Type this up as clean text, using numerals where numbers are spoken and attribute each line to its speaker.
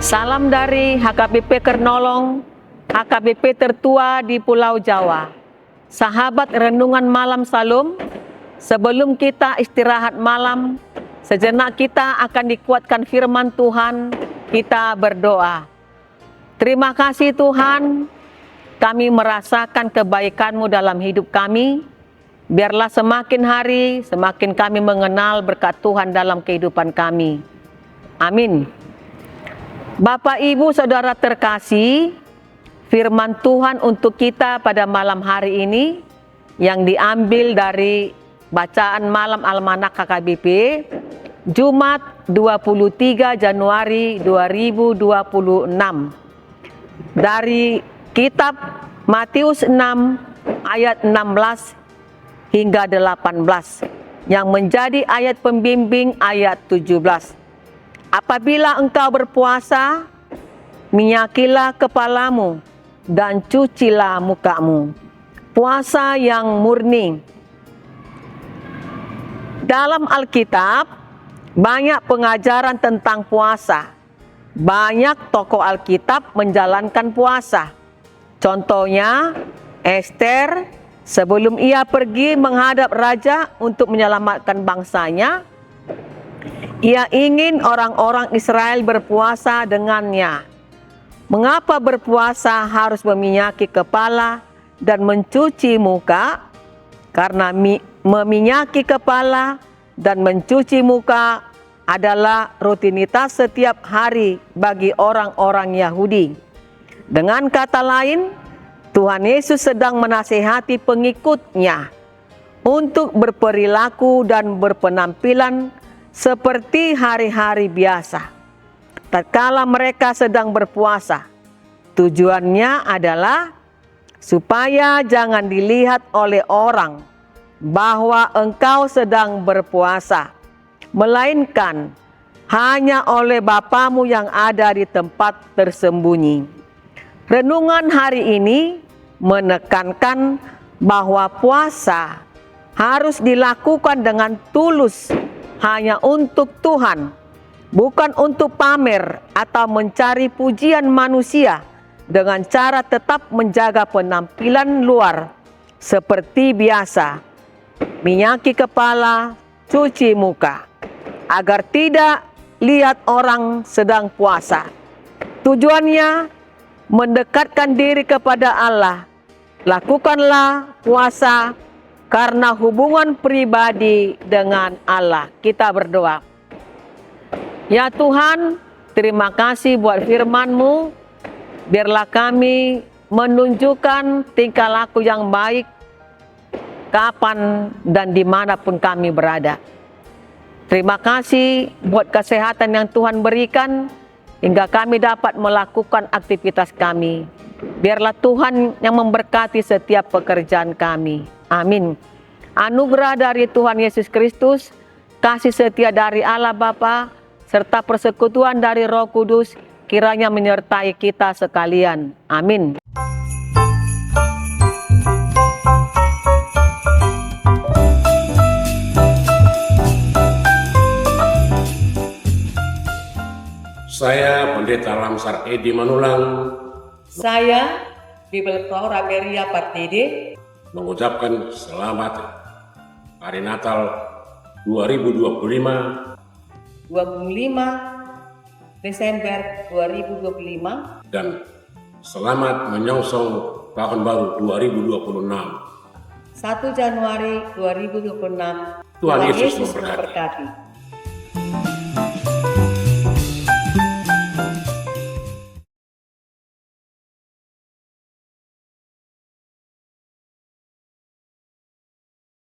Speaker 1: Salam dari HKBP Kernolong, HKBP tertua di Pulau Jawa. Sahabat Renungan Malam Salum, sebelum kita istirahat malam, sejenak kita akan dikuatkan firman Tuhan. Kita berdoa. Terima kasih Tuhan, kami merasakan kebaikan-Mu dalam hidup kami. Biarlah semakin hari, semakin kami mengenal berkat Tuhan dalam kehidupan kami. Amin. Bapak, Ibu, Saudara terkasih, firman Tuhan untuk kita pada malam hari ini yang diambil dari bacaan malam Almanak HKBP, Jumat 23 Januari 2026. Dari kitab Matius 6 ayat 16 hingga 18, yang menjadi ayat pembimbing ayat 17. Apabila engkau berpuasa, minyakilah kepalamu dan cucilah mukamu. Puasa yang murni. Dalam Alkitab, banyak pengajaran tentang puasa. Banyak tokoh Alkitab menjalankan puasa. Contohnya, Ester, sebelum ia pergi menghadap raja untuk menyelamatkan bangsanya, ia ingin orang-orang Israel berpuasa dengannya. Mengapa berpuasa harus meminyaki kepala dan mencuci muka? Karena meminyaki kepala dan mencuci muka adalah rutinitas setiap hari bagi orang-orang Yahudi. Dengan kata lain, Tuhan Yesus sedang menasihati pengikutnya untuk berperilaku dan berpenampilan seperti hari-hari biasa. Tatkala mereka sedang berpuasa, tujuannya adalah supaya jangan dilihat oleh orang bahwa engkau sedang berpuasa, melainkan hanya oleh Bapamu yang ada di tempat tersembunyi. Renungan hari ini menekankan bahwa puasa harus dilakukan dengan tulus hanya untuk Tuhan, bukan untuk pamer atau mencari pujian manusia dengan cara tetap menjaga penampilan luar seperti biasa, minyaki kepala, cuci muka, agar tidak lihat orang sedang puasa. Tujuannya mendekatkan diri kepada Allah. Lakukanlah puasa karena hubungan pribadi dengan Allah. Kita berdoa. Ya Tuhan, terima kasih buat firman-Mu. Biarlah kami menunjukkan tingkah laku yang baik kapan dan dimanapun kami berada. Terima kasih buat kesehatan yang Tuhan berikan hingga kami dapat melakukan aktivitas kami. Biarlah Tuhan yang memberkati setiap pekerjaan kami. Amin. Anugerah dari Tuhan Yesus Kristus, kasih setia dari Allah Bapa, serta persekutuan dari Roh Kudus kiranya menyertai kita sekalian. Amin.
Speaker 2: Saya Pendeta Lamsar Edi Manulang.
Speaker 1: Saya Bibel Pro Rameria Partide
Speaker 2: Mengucapkan selamat Hari Natal 2025
Speaker 1: Desember 2025
Speaker 2: dan selamat menyongsong Tahun Baru 2026.
Speaker 1: 1 Januari 2026.
Speaker 2: Tuhan Yesus memberkati.